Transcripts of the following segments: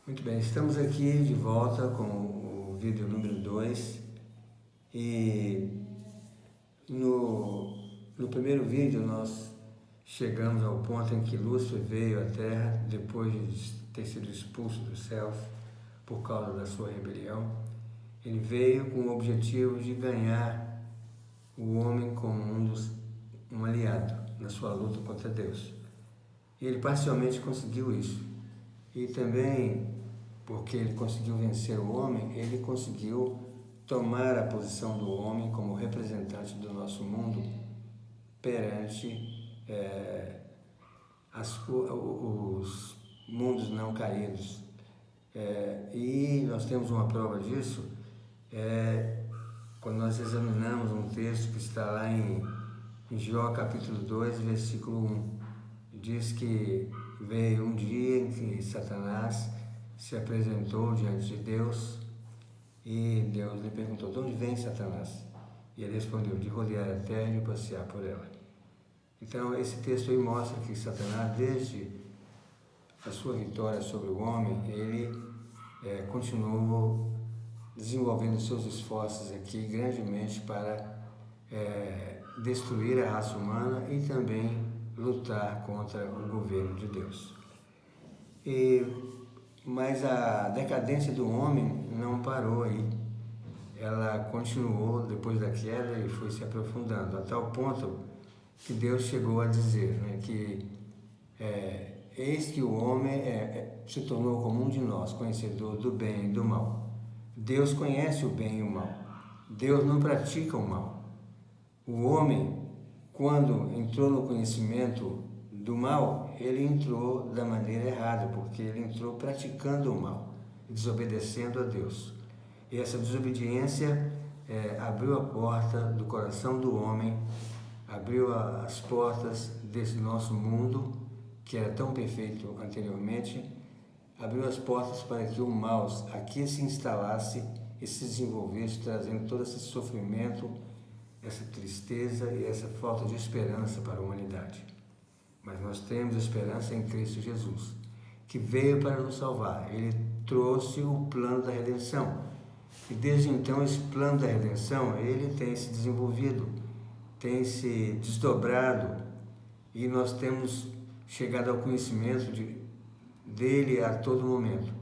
Muito bem, estamos aqui de volta com o vídeo número 2 e no primeiro vídeo nós chegamos ao ponto em que Lúcifer veio à Terra depois de ter sido expulso dos céus por causa da sua rebelião. Ele veio com o objetivo de ganhar o homem como um aliado na sua luta contra Deus. E ele parcialmente conseguiu isso. E também, porque ele conseguiu vencer o homem, ele conseguiu tomar a posição do homem como representante do nosso mundo perante os mundos não caídos. E nós temos uma prova disso quando nós examinamos um texto que está lá em Jó capítulo 2, versículo 1. Diz que veio um dia em que Satanás se apresentou diante de Deus e Deus lhe perguntou: de onde vem Satanás? E ele respondeu: de rodear a terra e passear por ela. Então esse texto aí mostra que Satanás, desde a sua vitória sobre o homem, ele continuou desenvolvendo seus esforços aqui grandemente para destruir a raça humana e também lutar contra o governo de Deus. Mas a decadência do homem não parou aí. Ela continuou depois da queda e foi se aprofundando, a tal ponto que Deus chegou a dizer, que eis que o homem se tornou como um de nós, conhecedor do bem e do mal. Deus conhece o bem e o mal. Deus não pratica o mal. O homem, quando entrou no conhecimento do mal, ele entrou da maneira errada, porque ele entrou praticando o mal, desobedecendo a Deus. E essa desobediência abriu a porta do coração do homem, abriu as portas desse nosso mundo, que era tão perfeito anteriormente, abriu as portas para que o mal aqui se instalasse e se desenvolvesse, trazendo todo esse sofrimento, essa tristeza e essa falta de esperança para a humanidade. Mas nós temos esperança em Cristo Jesus, que veio para nos salvar. Ele trouxe o plano da redenção. E desde então esse plano da redenção, ele tem se desenvolvido, tem se desdobrado, e nós temos chegado ao conhecimento dele a todo momento.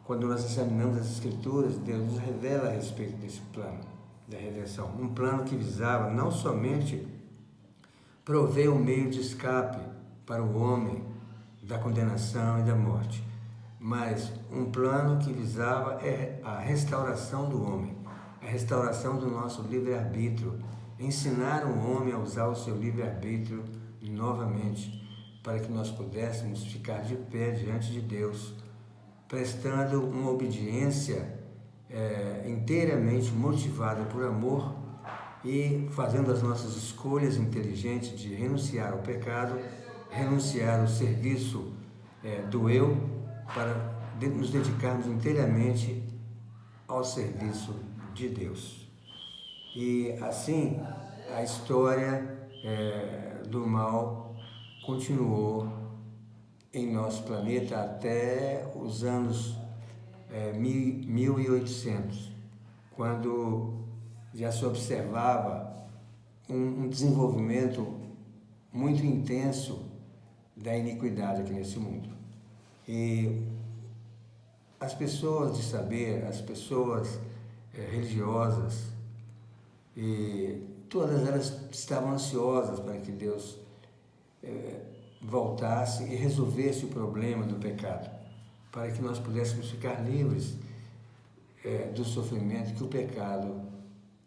Quando nós examinamos as Escrituras, Deus nos revela a respeito desse plano da redenção. Um plano que visava não somente prover um meio de escape para o homem da condenação e da morte, mas um plano que visava a restauração do homem, a restauração do nosso livre-arbítrio, ensinar o homem a usar o seu livre-arbítrio novamente, para que nós pudéssemos ficar de pé diante de Deus, prestando uma obediência inteiramente motivada por amor e fazendo as nossas escolhas inteligentes de renunciar ao pecado, renunciar ao serviço do eu, para nos dedicarmos inteiramente ao serviço de Deus. E assim a história do mal continuou em nosso planeta até os anos 1800, quando já se observava um desenvolvimento muito intenso da iniquidade aqui nesse mundo. E as pessoas de saber, as pessoas religiosas, e todas elas estavam ansiosas para que Deus voltasse e resolvesse o problema do pecado, para que nós pudéssemos ficar livres do sofrimento que o pecado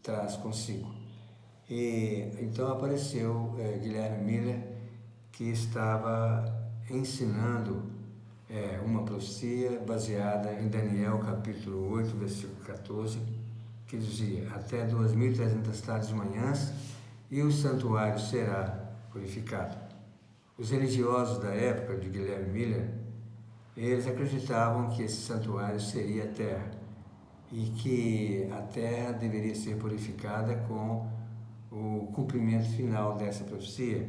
traz consigo. E então apareceu Guilherme Miller, que estava ensinando uma profecia baseada em Daniel capítulo 8, versículo 14, que dizia: até 2.300 tardes e manhãs e o santuário será purificado. Os religiosos da época de Guilherme Miller, eles acreditavam que esse santuário seria a terra e que a terra deveria ser purificada com o cumprimento final dessa profecia,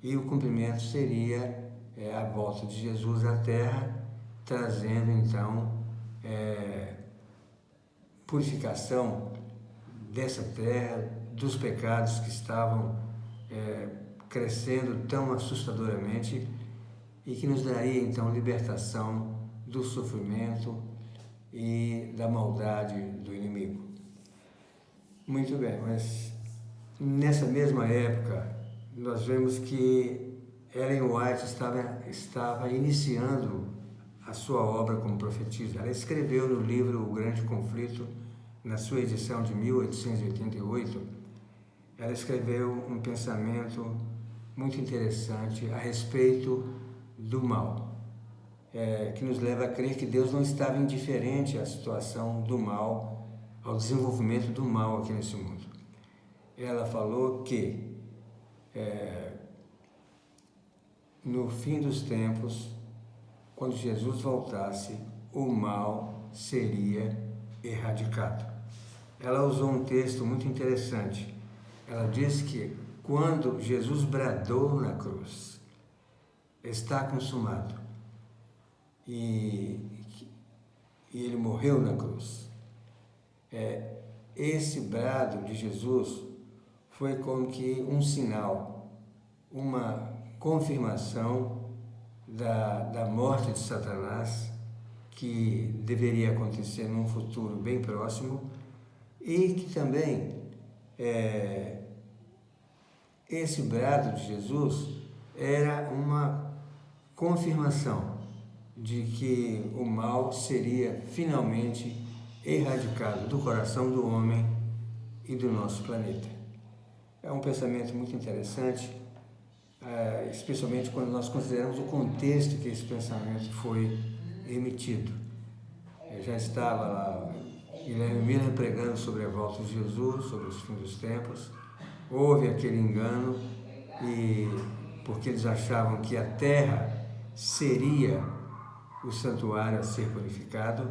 e o cumprimento seria a volta de Jesus à terra trazendo então purificação dessa terra, dos pecados que estavam crescendo tão assustadoramente e que nos daria então libertação do sofrimento e da maldade do inimigo. Muito bem, mas nessa mesma época nós vemos que Ellen White estava iniciando a sua obra como profetisa. Ela escreveu no livro O Grande Conflito, na sua edição de 1888, ela escreveu um pensamento muito interessante a respeito do mal, que nos leva a crer que Deus não estava indiferente à situação do mal, ao desenvolvimento do mal aqui nesse mundo. Ela falou que no fim dos tempos, quando Jesus voltasse, o mal seria erradicado. Ela usou um texto muito interessante. Ela diz que quando Jesus bradou na cruz, está consumado, e ele morreu na cruz, esse brado de Jesus foi como que um sinal, uma confirmação da morte de Satanás, que deveria acontecer num futuro bem próximo, e que também esse brado de Jesus era uma confirmação de que o mal seria finalmente erradicado do coração do homem e do nosso planeta. É um pensamento muito interessante, especialmente quando nós consideramos o contexto que esse pensamento foi emitido. Já estava lá Guilherme Miller pregando sobre a volta de Jesus, sobre os fins dos tempos. Houve aquele engano, e porque eles achavam que a terra seria o santuário a ser purificado,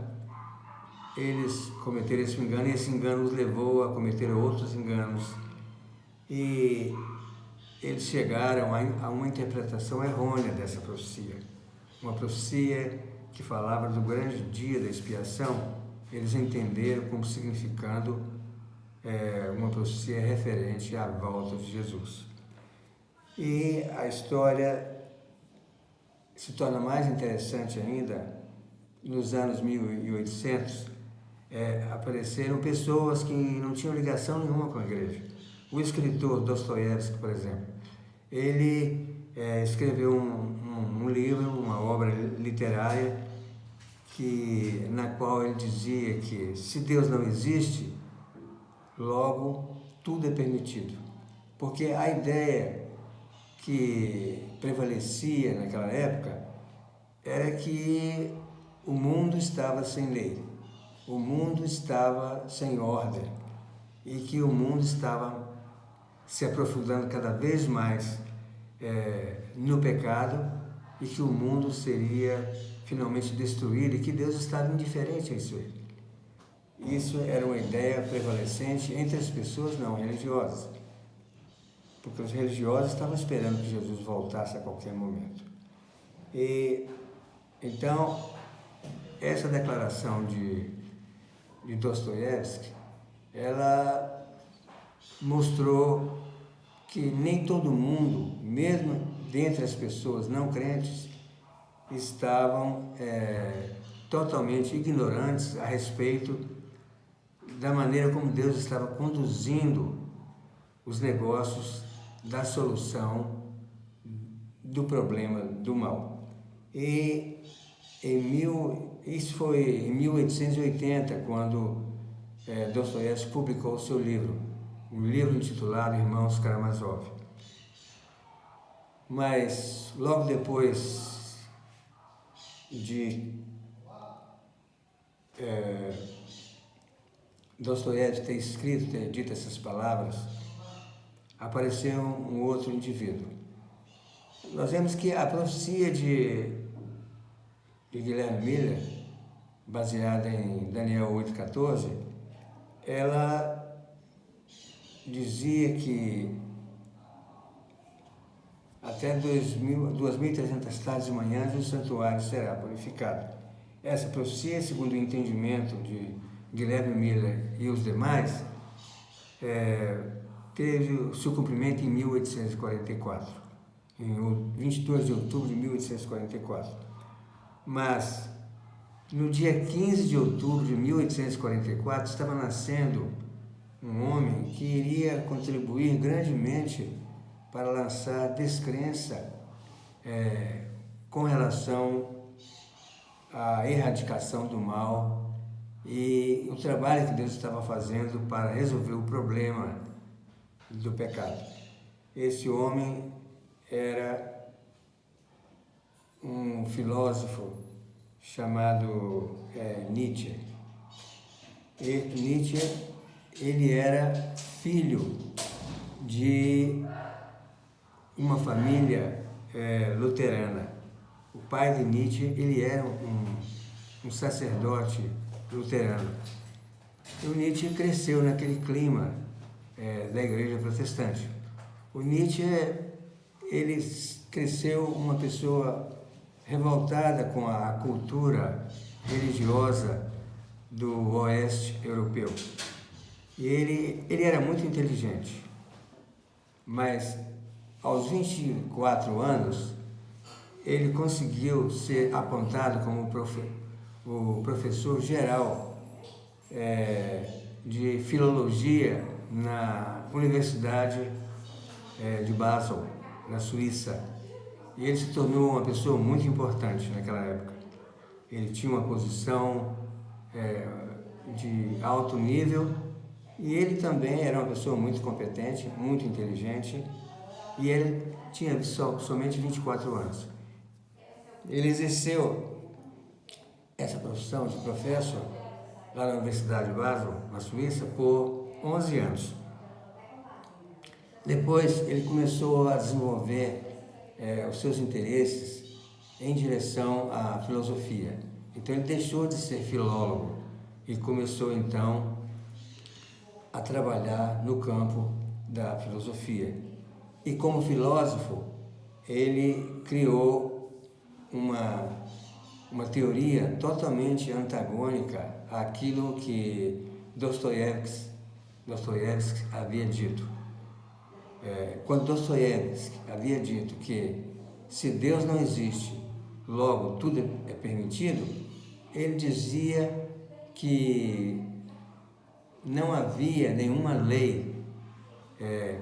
eles cometeram esse engano, e esse engano os levou a cometer outros enganos, e eles chegaram a uma interpretação errônea dessa profecia. Uma profecia que falava do grande dia da expiação, eles entenderam como significando uma profecia referente à volta de Jesus. E a história se torna mais interessante ainda. Nos anos 1800, apareceram pessoas que não tinham ligação nenhuma com a igreja. O escritor Dostoiévski, por exemplo, ele escreveu um livro, uma obra literária, na qual ele dizia que se Deus não existe, logo tudo é permitido. Porque a ideia que prevalecia naquela época era que o mundo estava sem lei, o mundo estava sem ordem, e que o mundo estava se aprofundando cada vez mais no pecado, e que o mundo seria finalmente destruído, e que Deus estava indiferente a isso aí. Isso era uma ideia prevalecente entre as pessoas não religiosas, porque os religiosos estavam esperando que Jesus voltasse a qualquer momento. E então, essa declaração de Dostoiévski, ela mostrou que nem todo mundo, mesmo dentre as pessoas não crentes, estavam totalmente ignorantes a respeito da maneira como Deus estava conduzindo os negócios da solução do problema do mal. E isso foi em 1880, quando Dostoiévski publicou o seu livro, um livro intitulado Irmãos Karamazov. Mas logo depois de Dostoiévski ter dito essas palavras, apareceu um outro indivíduo. Nós vemos que a profecia de Guilherme Miller, baseada em Daniel 8,14, ela dizia que até 2.300 tardes e manhãs o santuário será purificado. essa profecia, segundo o entendimento de Guilherme Miller e os demais, teve o seu cumprimento em 1844, em 22 de outubro de 1844. Mas, no dia 15 de outubro de 1844, estava nascendo um homem que iria contribuir grandemente para lançar descrença com relação à erradicação do mal e o trabalho que Deus estava fazendo para resolver o problema do pecado. Esse homem era um filósofo chamado Nietzsche. E Nietzsche, ele era filho de uma família luterana. O pai de Nietzsche, ele era um sacerdote luterano. E o Nietzsche cresceu naquele clima da igreja protestante. O Nietzsche, ele cresceu uma pessoa revoltada com a cultura religiosa do oeste europeu. E ele era muito inteligente, mas aos 24 anos, ele conseguiu ser apontado como o professor geral de filologia na Universidade de Basel, na Suíça. E ele se tornou uma pessoa muito importante naquela época. Ele tinha uma posição de alto nível e ele também era uma pessoa muito competente, muito inteligente, e ele tinha somente 24 anos. Ele exerceu essa profissão de professor lá na Universidade de Basel, na Suíça, por 11 anos. Depois ele começou a desenvolver os seus interesses em direção à filosofia. Então ele deixou de ser filólogo e começou então a trabalhar no campo da filosofia. E como filósofo, ele criou uma teoria totalmente antagônica àquilo que Dostoiévski havia dito. Quando Dostoiévski havia dito que se Deus não existe, logo tudo é permitido, ele dizia que não havia nenhuma lei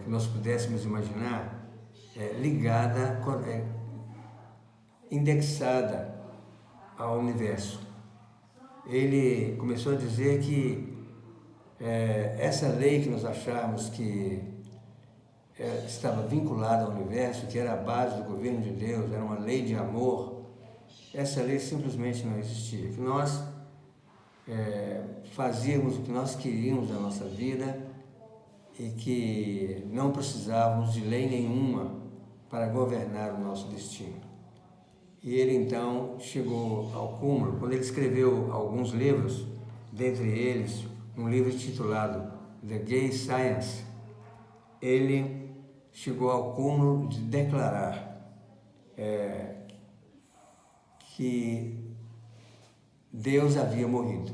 que nós pudéssemos imaginar ligada, indexada ao universo. Ele começou a dizer que essa lei que nós achávamos que estava vinculada ao universo, que era a base do governo de Deus, era uma lei de amor, essa lei simplesmente não existia. Que nós fazíamos o que nós queríamos na nossa vida e que não precisávamos de lei nenhuma para governar o nosso destino. E ele então chegou ao cúmulo, quando ele escreveu alguns livros, dentre eles um livro intitulado The Gay Science, ele chegou ao cúmulo de declarar que Deus havia morrido.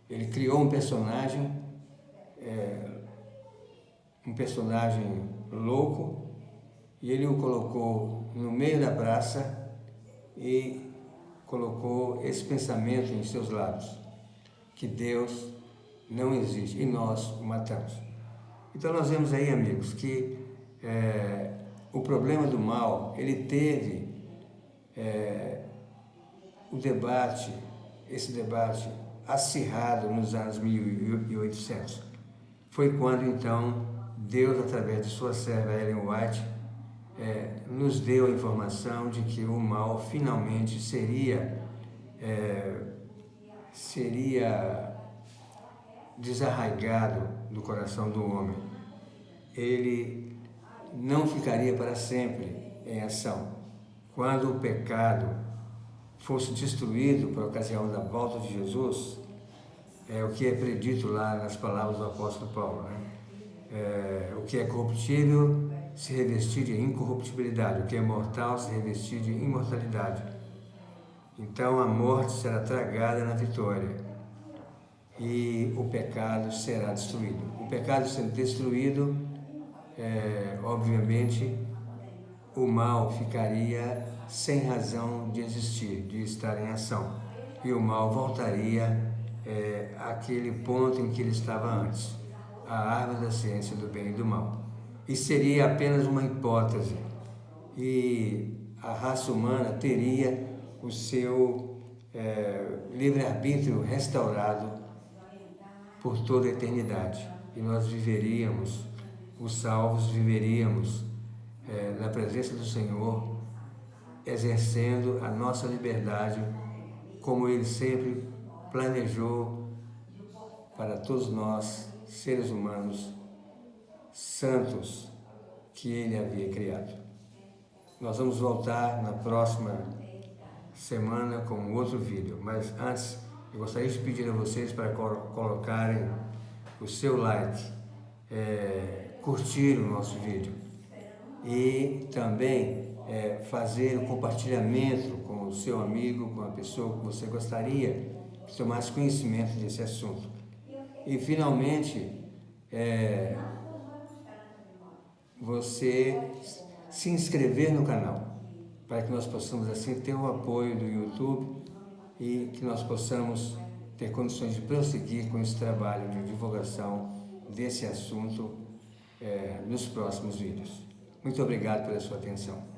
Ele criou um personagem louco, e ele o colocou no meio da praça e colocou esse pensamento em seus lábios, que Deus não existe, e nós o matamos. Então nós vemos aí, amigos, que o problema do mal, ele teve esse debate acirrado nos anos 1800. Foi quando então Deus, através de sua serva Ellen White, nos deu a informação de que o mal finalmente seria desarraigado do coração do homem. Ele não ficaria para sempre em ação. Quando o pecado fosse destruído por ocasião da volta de Jesus, o que é predito lá nas palavras do apóstolo Paulo, né? O que é corruptível se revestir de incorruptibilidade, o que é mortal se revestir de imortalidade. Então a morte será tragada na vitória e o pecado será destruído. O pecado sendo destruído, obviamente, o mal ficaria sem razão de existir, de estar em ação. E o mal voltaria àquele ponto em que ele estava antes, a árvore da ciência do bem e do mal. E seria apenas uma hipótese. E a raça humana teria o seu livre-arbítrio restaurado por toda a eternidade. E nós viveríamos, os salvos viveríamos na presença do Senhor, exercendo a nossa liberdade como Ele sempre planejou para todos nós, seres humanos santos, que Ele havia criado. Nós vamos voltar na próxima semana com um outro vídeo, mas antes eu gostaria de pedir a vocês para colocarem o seu like, curtir o nosso vídeo e também fazer o compartilhamento com o seu amigo, com a pessoa que você gostaria que tomasse conhecimento desse assunto. E finalmente, você se inscrever no canal, para que nós possamos assim ter o apoio do YouTube e que nós possamos ter condições de prosseguir com esse trabalho de divulgação desse assunto nos próximos vídeos. Muito obrigado pela sua atenção.